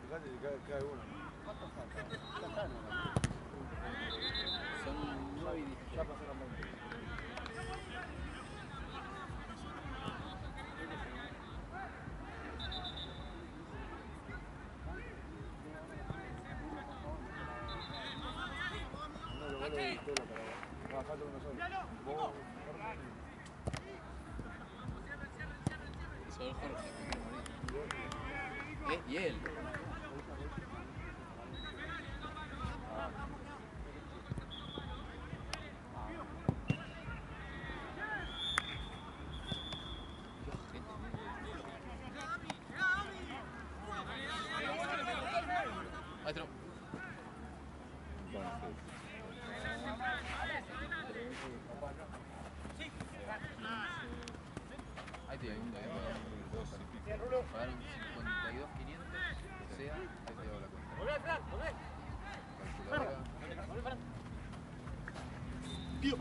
Fíjate si cae uno. ¿Cuánto falta? Ya está, ¿no? Son 9 y 10. Ya pasaron 20. No, lo vuelvo de Vitola para abajo. No, falta uno solo. Vos, Solo Jorge. Y él. Maestro. Ahí te digo, pagaron 52.500, o sea, ahí te llevo la cuenta. Calculadora. tío.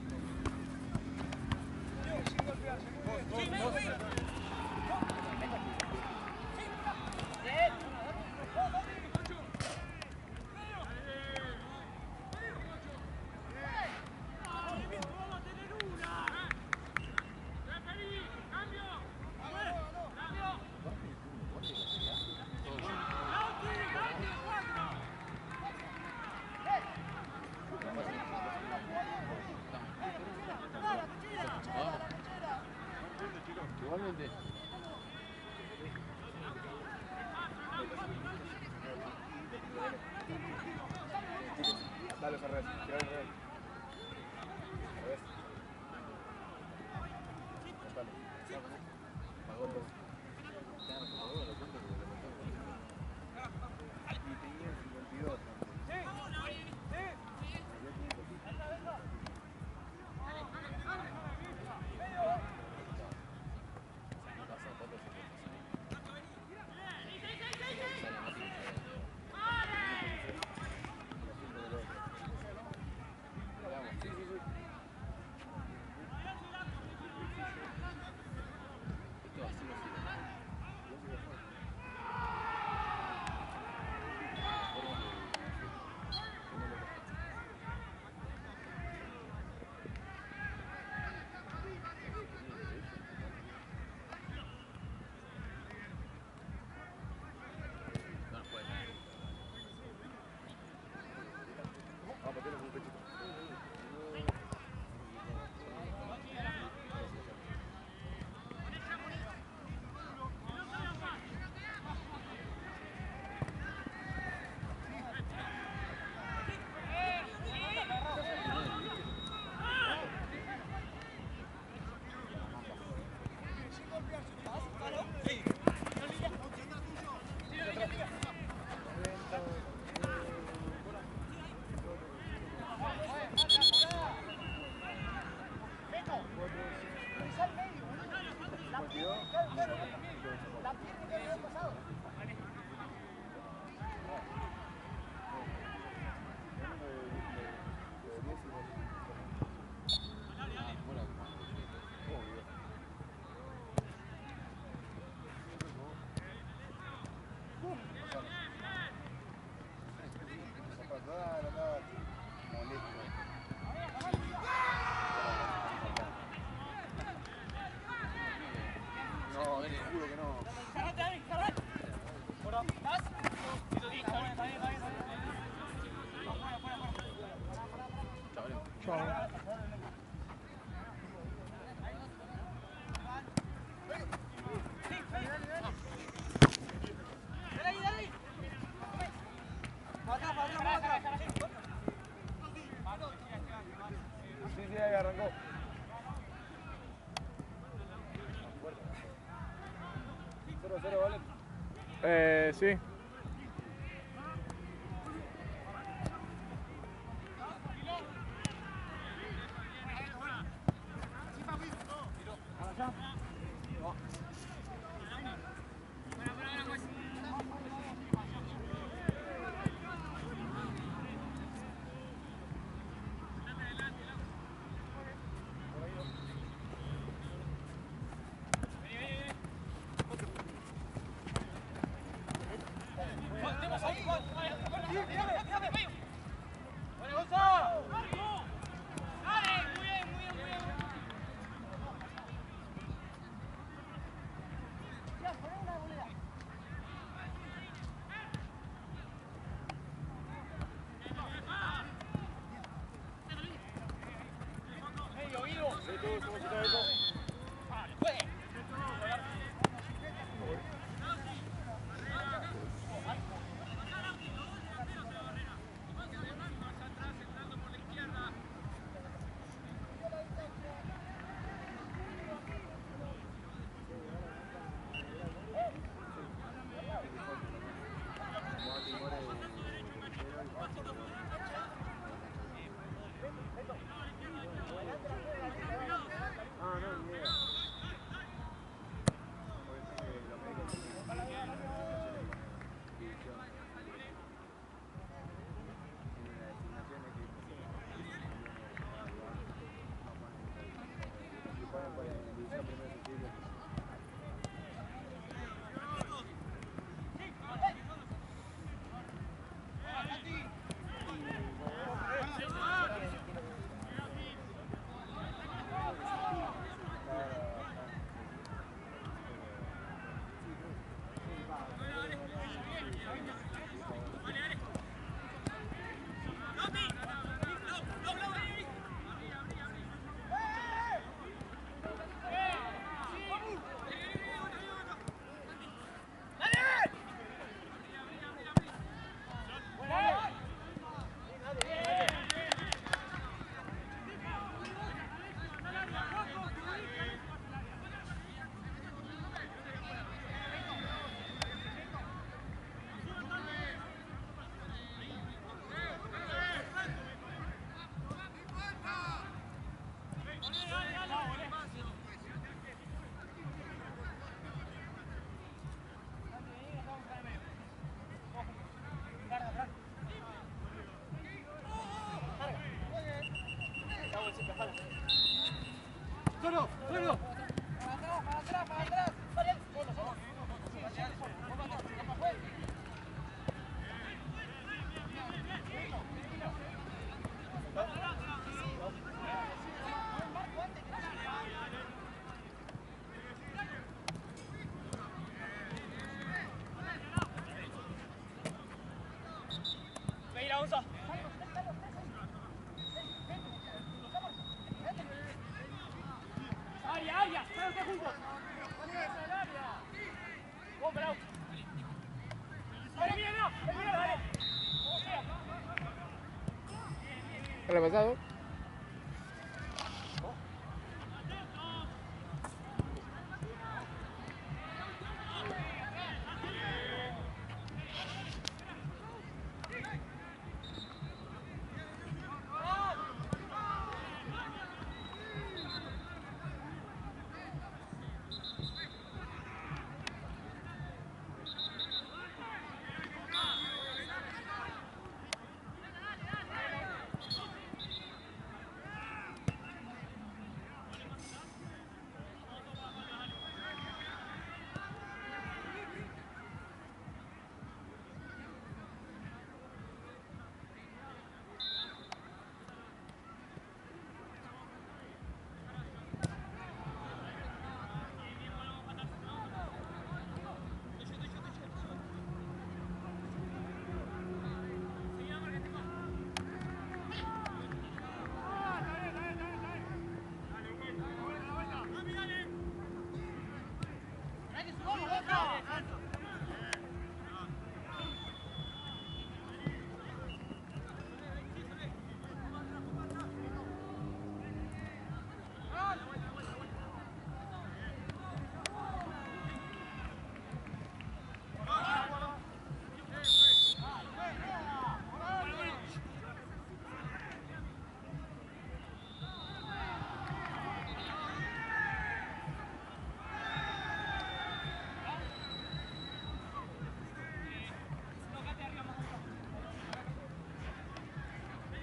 Igualmente. Dale, Ferrer, tirá al revés. Revés. Dale. Pagó todo. Y tenía 52. Sí, ahí arrancó. ¿0-0, vale? Sí. ¿Qué le ha pasado?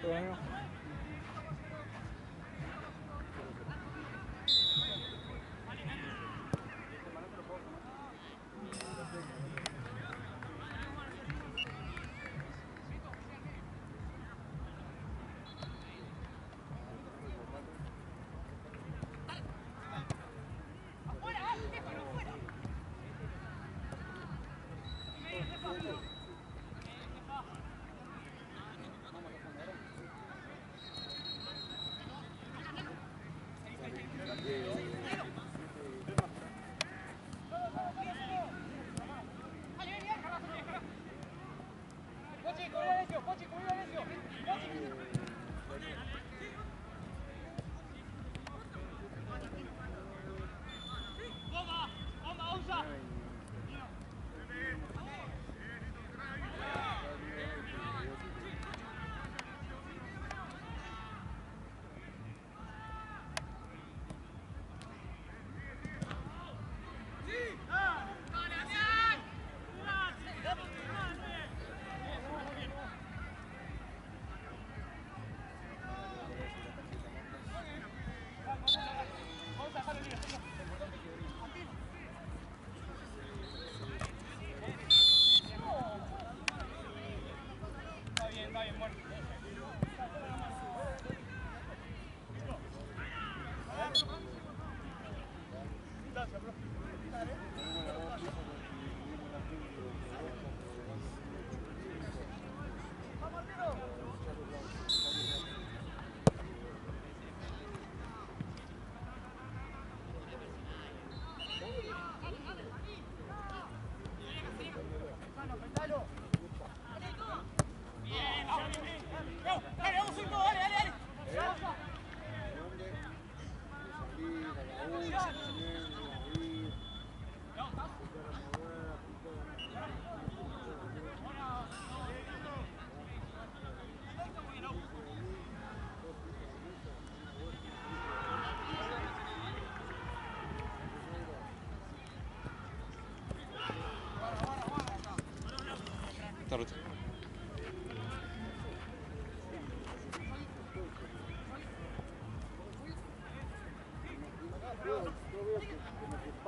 Bueno.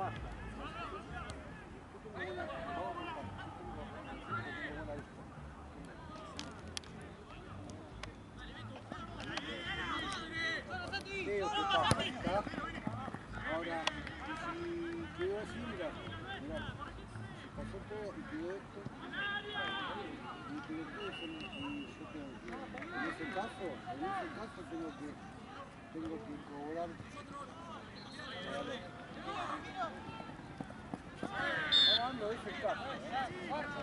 pasta. Creo que pasa. Ahora, si quedó así, mira, si pasó todo y quedó esto, y quedó todo eso, y yo tengo que, en ese caso tengo que cobrar. Hablando de ese caso,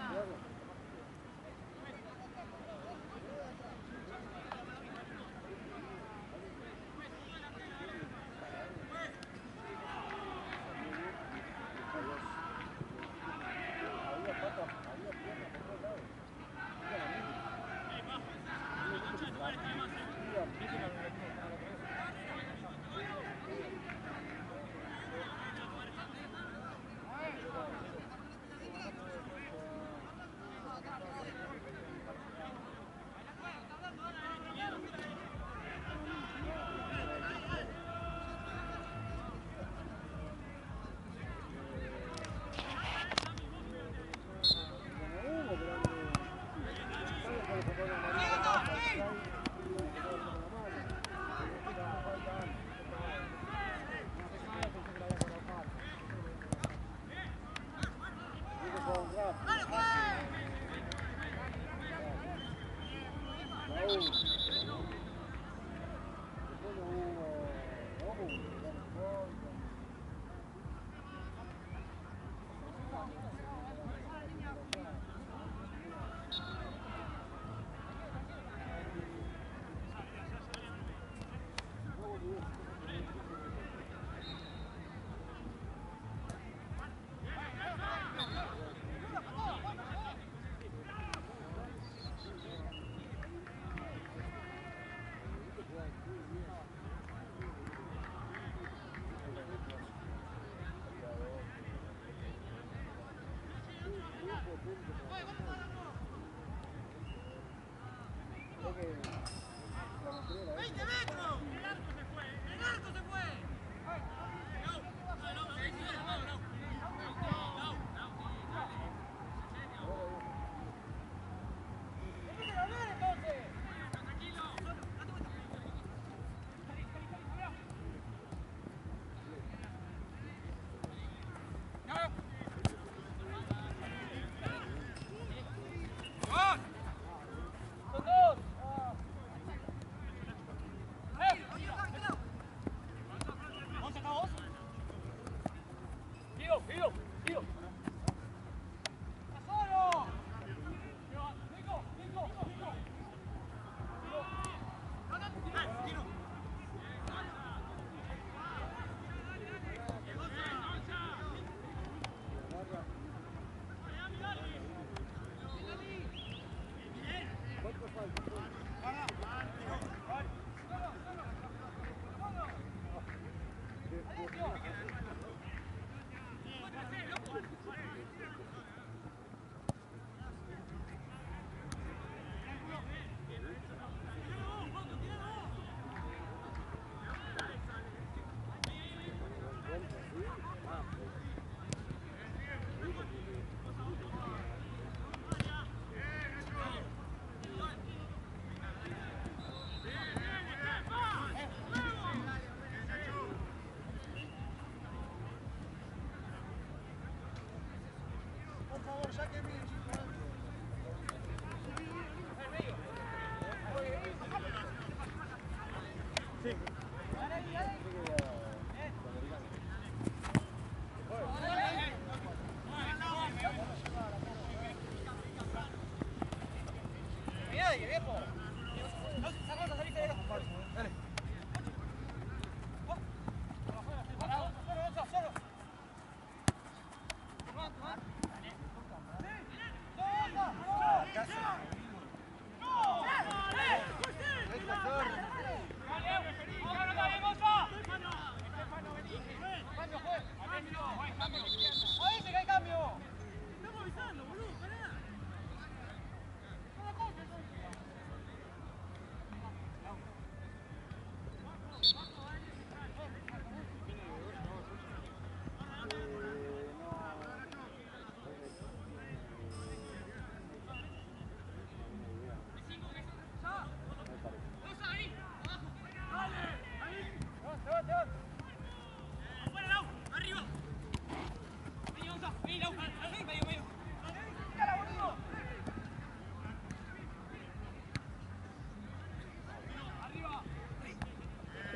claro.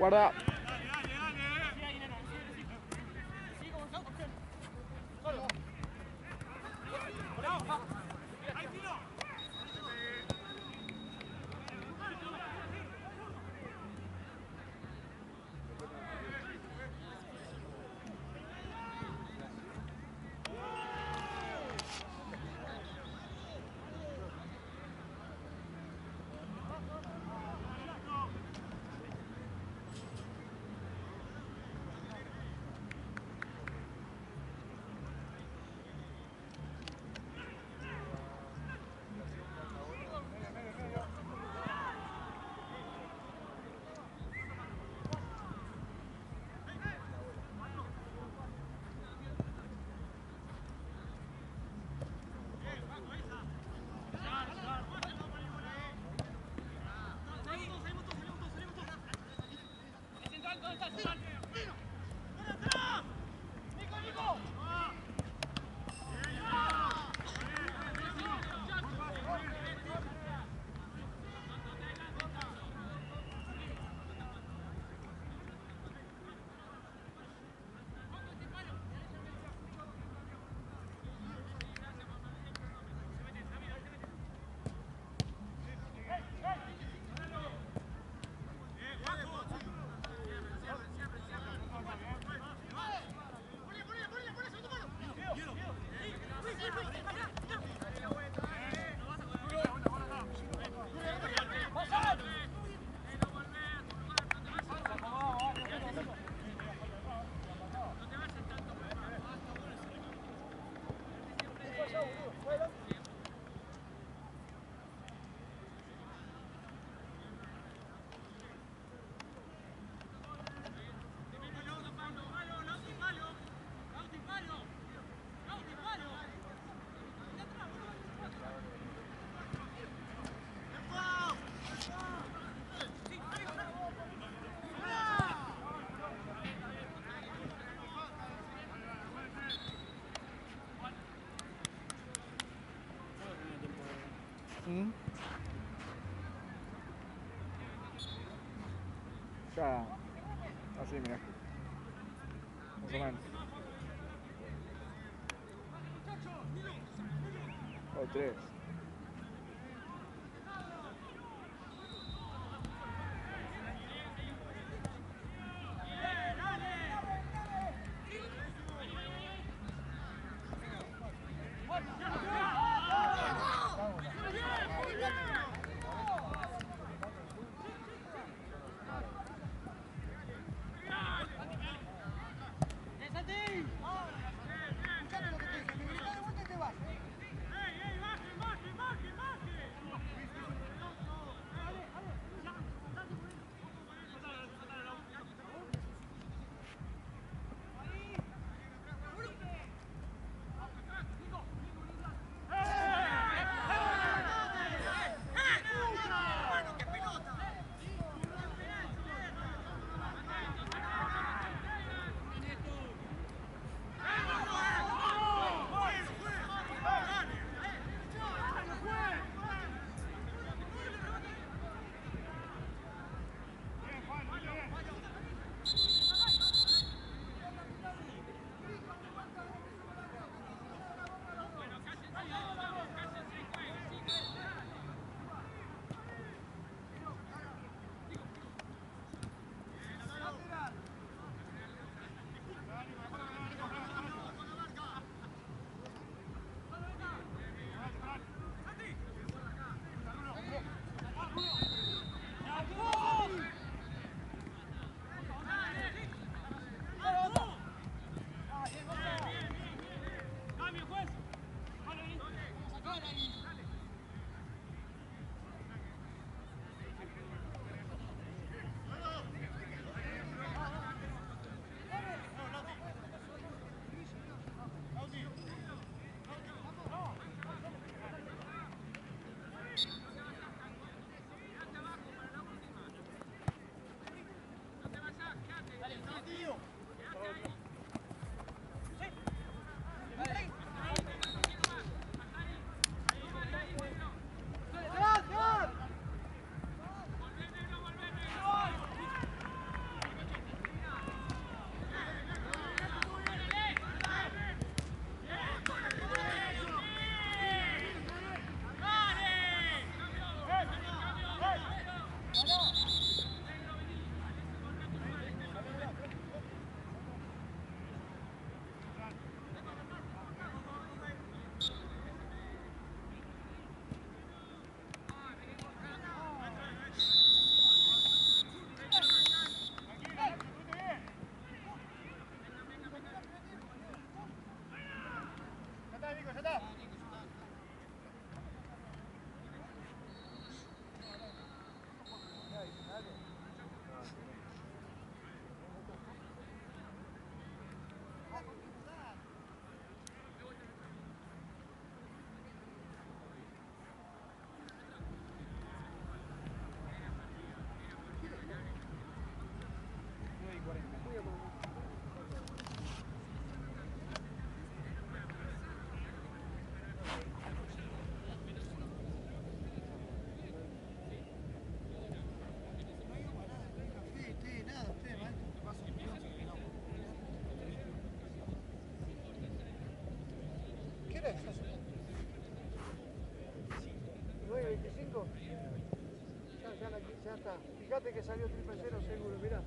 Guarda. Ya, así mira, más o menos. O 3. salió 3-0 seguro, mirá.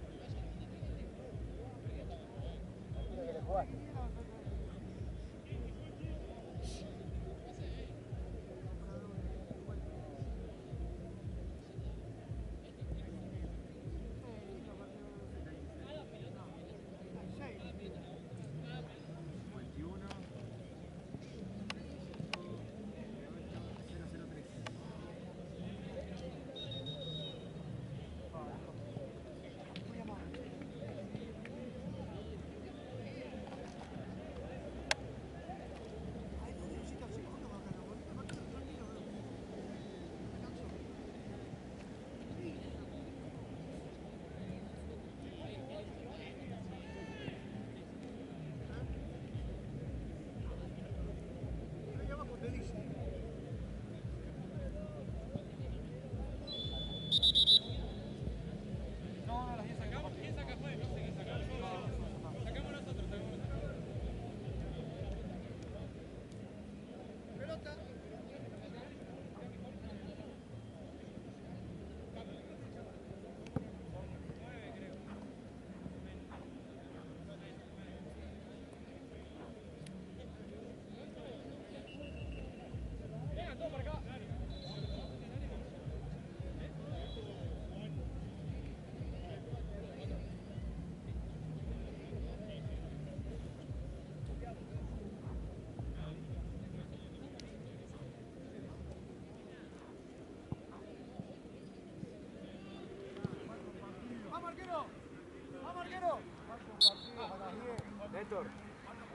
Néstor,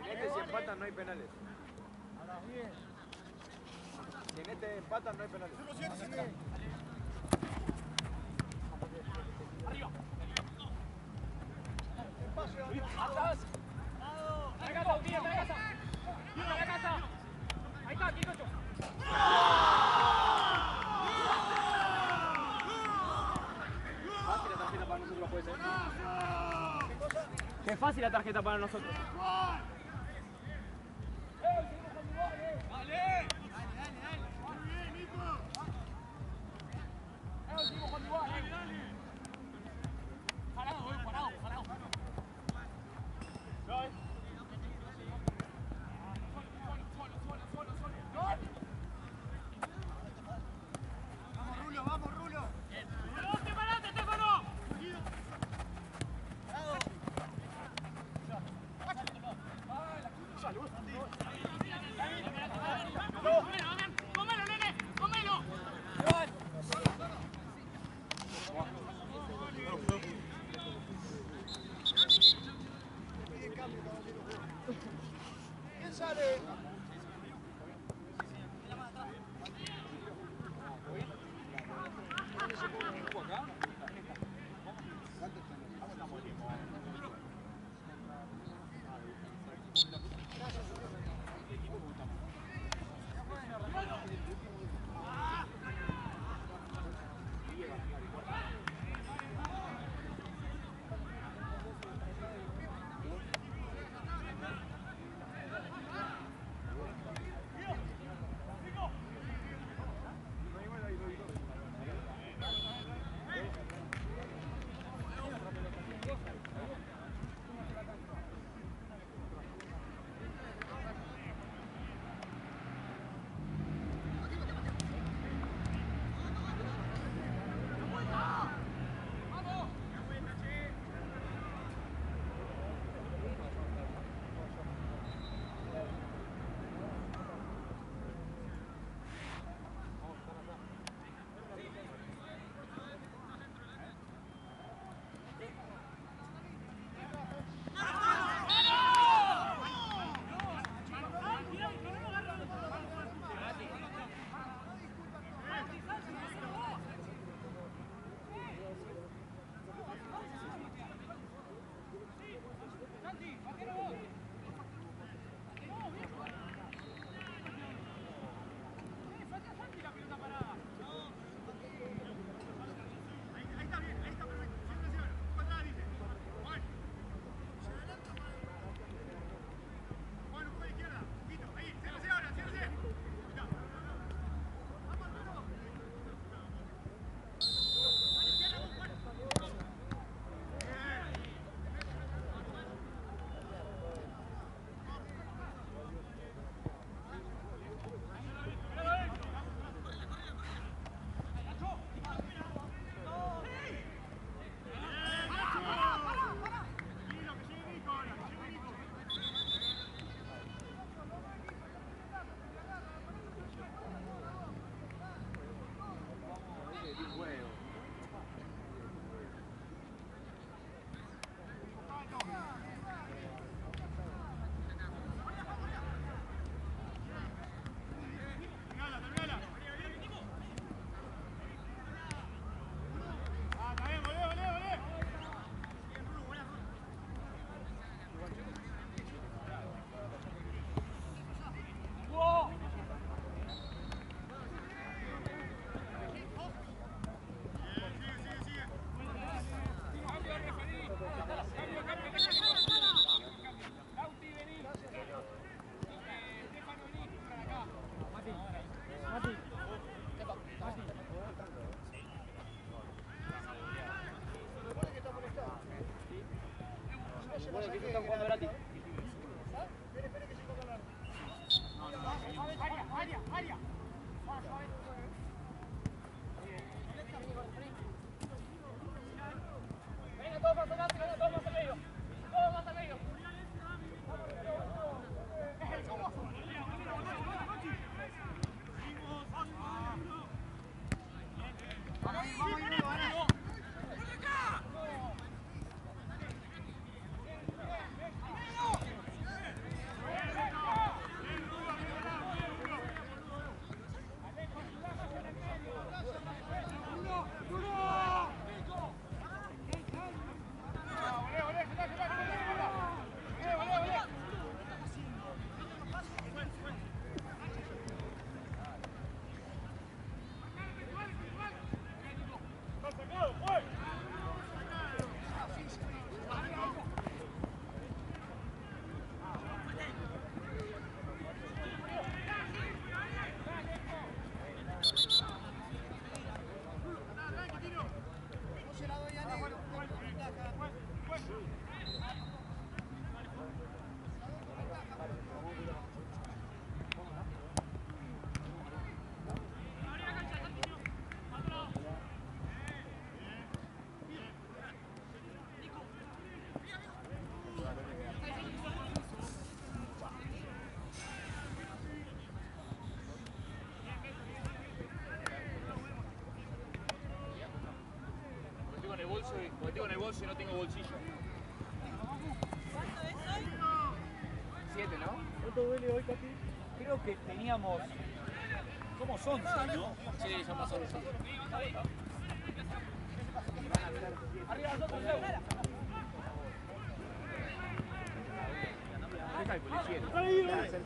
en este si empatan no hay penales. A las 10. Si en este empatan no hay penales. Arriba. Espacio. Atrás. ¡A la casa, Uribe, a la casa! ¡A la casa! Ahí está, 18. Fácil la tarjeta para nosotros, puede ser. Qué fácil la tarjeta para nosotros. ¡Cómelo, nene! ¡Cómelo! porque ellos están jugando gratis. Venga, todos más adelante, venga, todos más al medio. Todos más al medio. Porque tengo en el bolso y no tengo bolsillo. 7, ¿no? ¿Cuánto duele hoy, Capi? Creo que teníamos... Somos 11, ¿no? Sí, somos 11. Arriba nosotros, Leo. ¿Qué calculé? 7.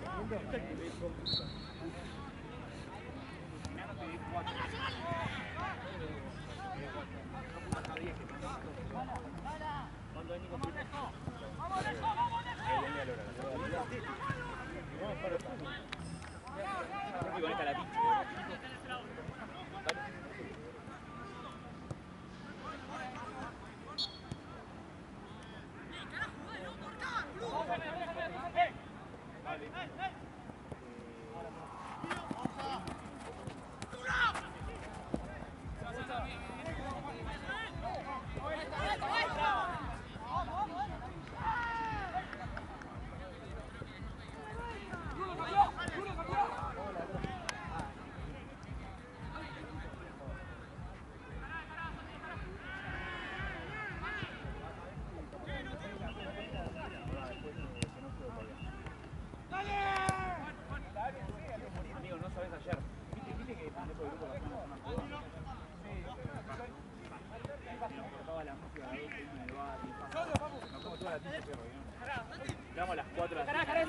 Llegamos a las 4 de la tarde.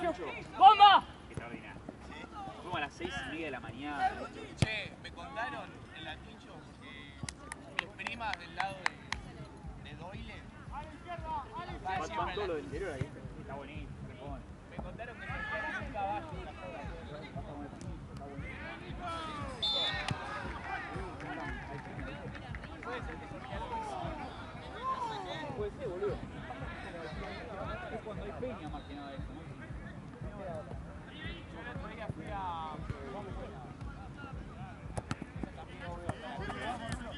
¡Bomba! Extraordinario. Fuimos a las 6:30 de la mañana. Che, me contaron en la Tincho que mis primas del lado de Doyle Van todo lo del interior ahí. Está bonito, se pone. me contaron que se quedaron un caballo en la zona. Puede ser, boludo. Es cuando hay peña más que nada eso, ¿no? Yo el otro día fui a... El otro día no.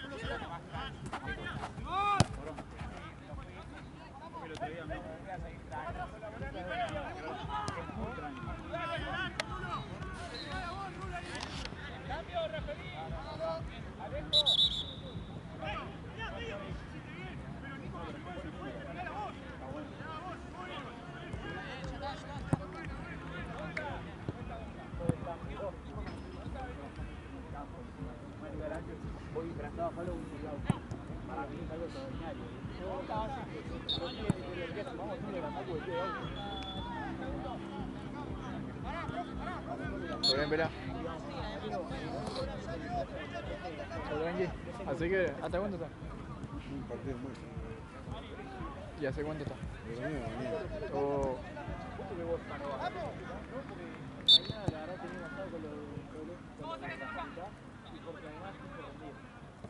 Es muy tranquilo. ¡Cambio, referí! ¡Alejo! Voy disfrazado a Pablo un lado. Para mí es algo extraordinario. Vamos a hacerle la taco de tío de auto. Todo bien, verá. Así que, ¿hasta cuánto está? Un partido muy. ¿Y hace cuánto está? Mañana. Oh, Mañana la verdad tenía bastante con la facultad y porque además es sorprendido.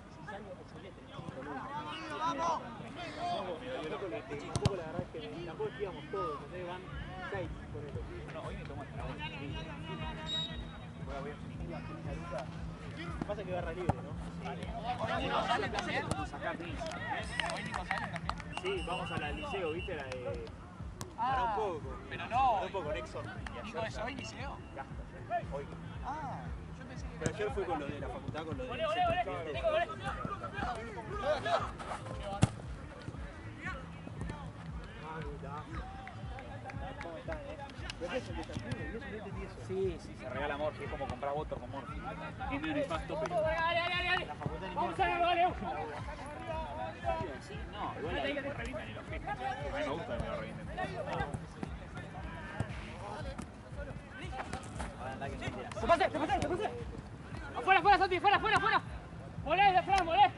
Si salgo excelente, un poco la verdad es que tampoco íbamos quedan 6 con él. No, hoy me tomo el trabajo. Pasa que barra libre, ¿no? Hoy Nico Sales también. Sacar Prince. Hoy Nico Sales también. Sí, vamos a la del liceo, ¿viste? La de... Ah, Para un poco. pero no. Un poco con Exxon. Y Nico, ¿es hoy liceo? Gasta. Hoy. Ah, yo pensé que Pero ayer fue con lo de la facultad, con lo de... ¿Cómo están, ¿Pero qué es el desafío? Yo no entendí eso. Sí, se regala Morphy, es como comprar votos con Morphy. Es menos nefasto, pero... La facultad ni Vamos a ver, vale. Sí, no, igual ahí me revientan y los jefes. A mí me gusta que me lo revienten. Ahora anda que no tira. ¡Te pasé! ¡Afuera, Santi! ¡Fuera! ¡Volé, de fuera, volé!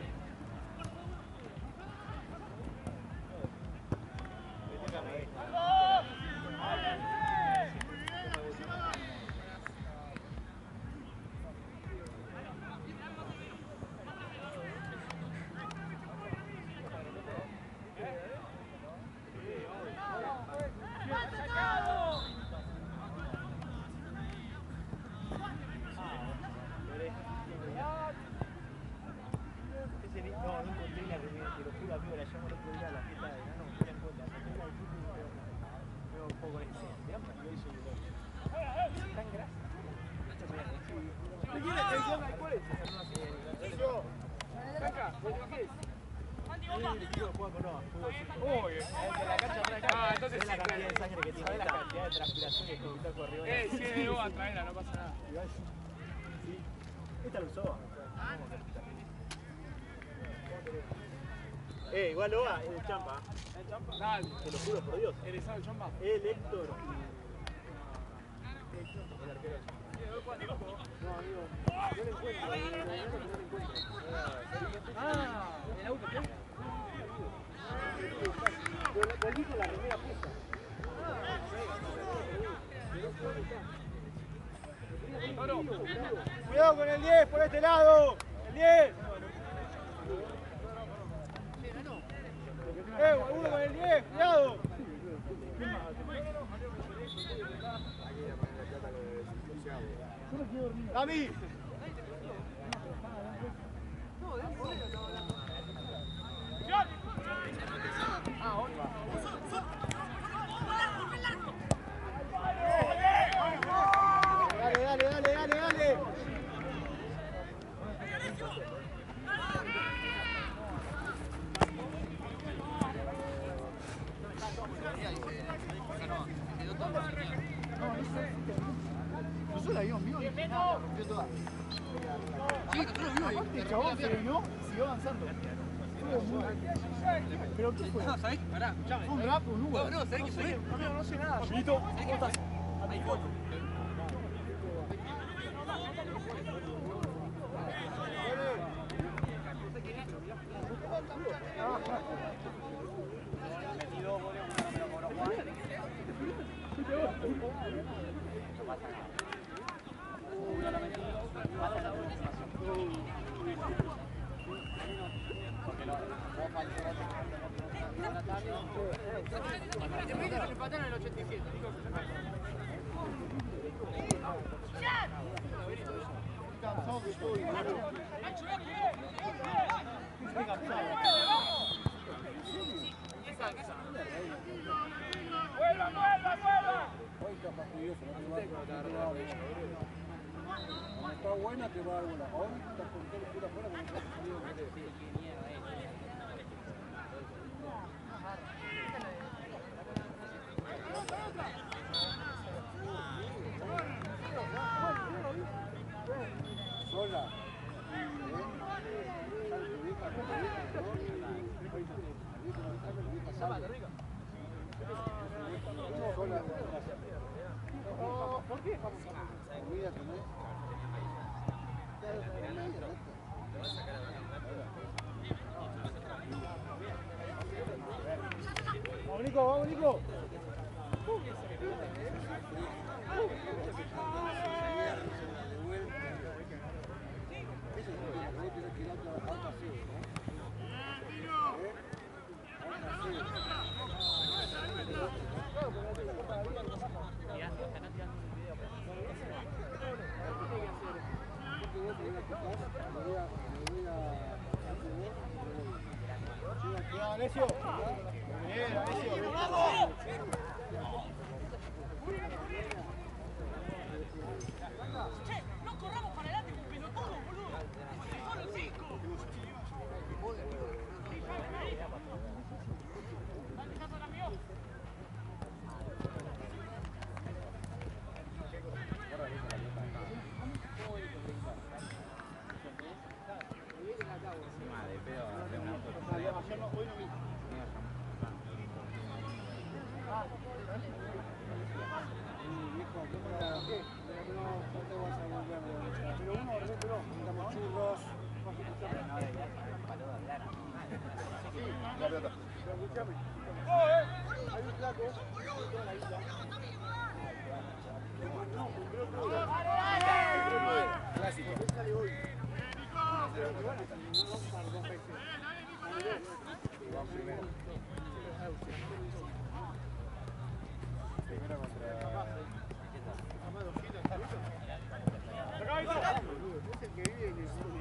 Entonces la cantidad de sangre que tiene, la cantidad de transpiración que está corriendo. sí, de vos, traerla, no pasa nada. Sí. Esta lo usó. Igual lo va, es de Champa. ¿El Champa? Dale. Te lo juro por Dios. ¿Eres el Champa? El Héctor. El arquero. No, amigo. Yo le encuentro. Ah, ¿el auto qué? Volví con la remera puesta. Cuidado con el 10 por este lado. El 10. Uno con el 10, cuidado. Dami. Dale. Nosotros la vimos vivo y la rompió toda. Sí, nosotros lo vimos. Aparte el chabón se vino y siguió avanzando. ¿Pero qué fue? No, ¿sabés? Pará, escuchame. ¿Fue un rap o un Uber? No, ¿sabés qué fue? Amigo, no sé nada. Chinito, ¿cómo estás? Hay foto. Empataron en el 87. Cansado que estoy. Estoy cansado. ¡Vuelva! Hoy está fastidioso, no te va a dar. Cuando está buena te va a dar buena. Hoy estás con todo el culo afuera porque no te ha salido de qué mierda es. Sola. ¿Por qué? Olvídate, ¿no? Vamos, Nico. Alessio. Bien, Alessio. Che, no corramos para adelante con pelotudo, boludo. Solo el 5. Dale, caso la mío. Encima de pedo de un auto. Pero uno, repítelo, necesitamos churros. Escúchame. Hay un flaco en toda la isla. Clásico. Él sale hoy. No vamos a dar 2 veces. Vamos primero. Primero contra... Es el que vive en el sur.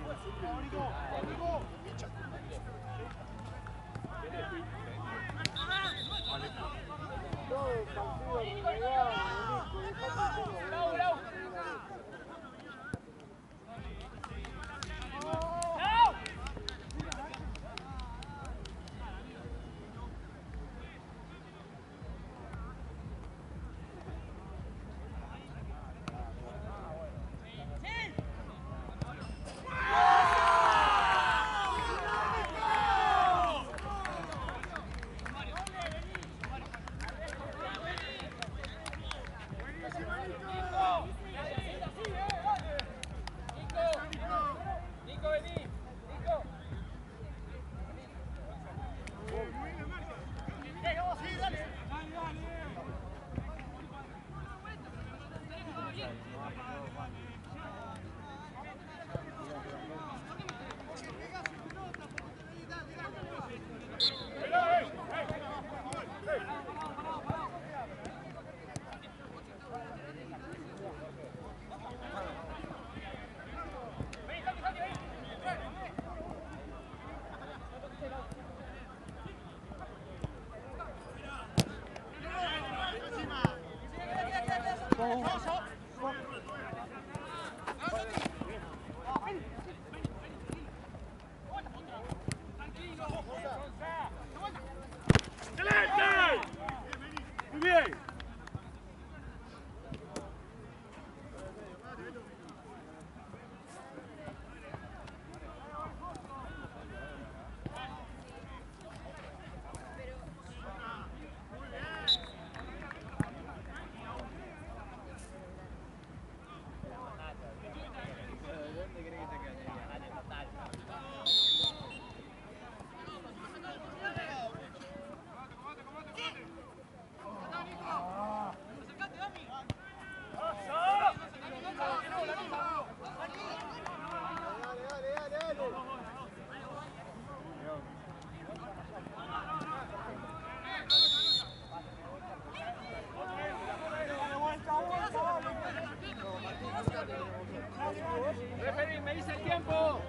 Referí, me dice el tiempo.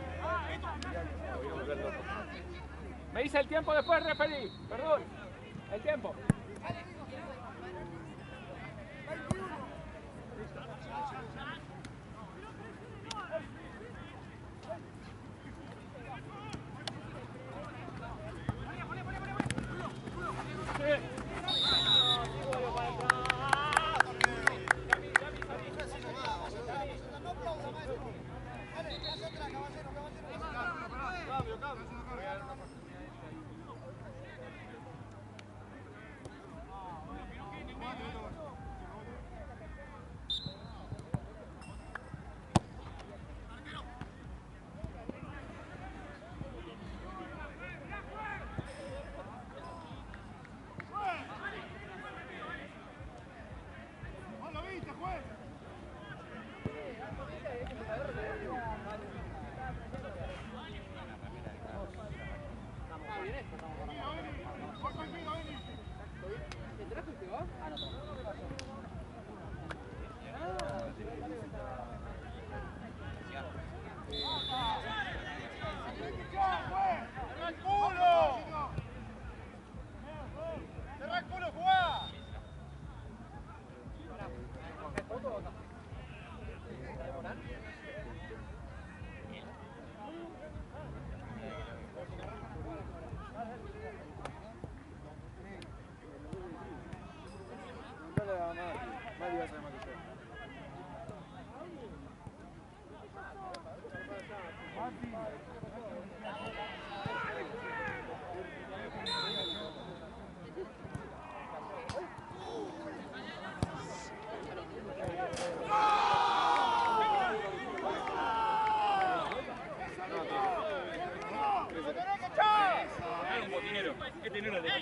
Me dice el tiempo después, referí. Perdón. El tiempo.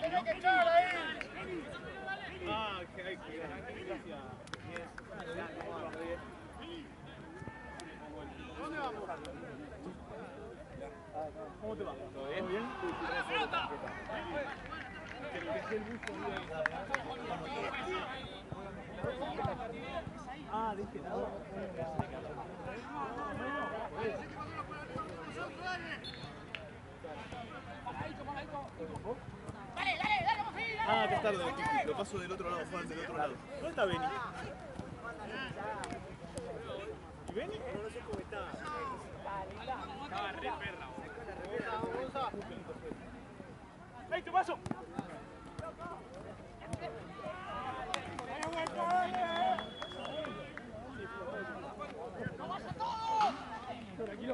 ¿no? que echar ahí. Ah, que hay que gracias. ¿Dónde vamos? ¿Cómo te va? ¿Todo bien? ¿Bien? Que dejé el bus conmigo ahí. Ah, de este lado. Ah, acá está lo paso del otro lado, Juan, del otro lado. ¿Dónde está Beni? ¿Y Beni? No sé cómo está. Estaba re perra. ¡Ahí te paso! Tranquilo.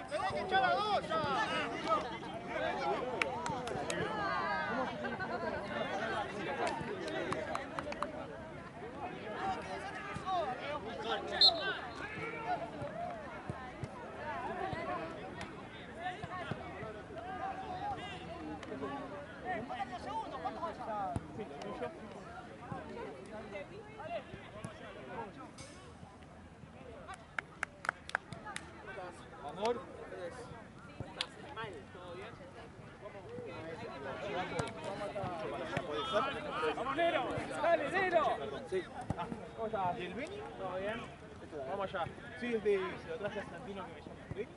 ¡Tenés que echar a dos ya! Amor. ¡Vamos, Nero! ¡Dale, Nero! Sí. Ah, ¿cómo estás? ¿Y el Beni? ¿Todo bien? Vamos allá. Sí, se lo traje a Santino que me llama. ¿Sí?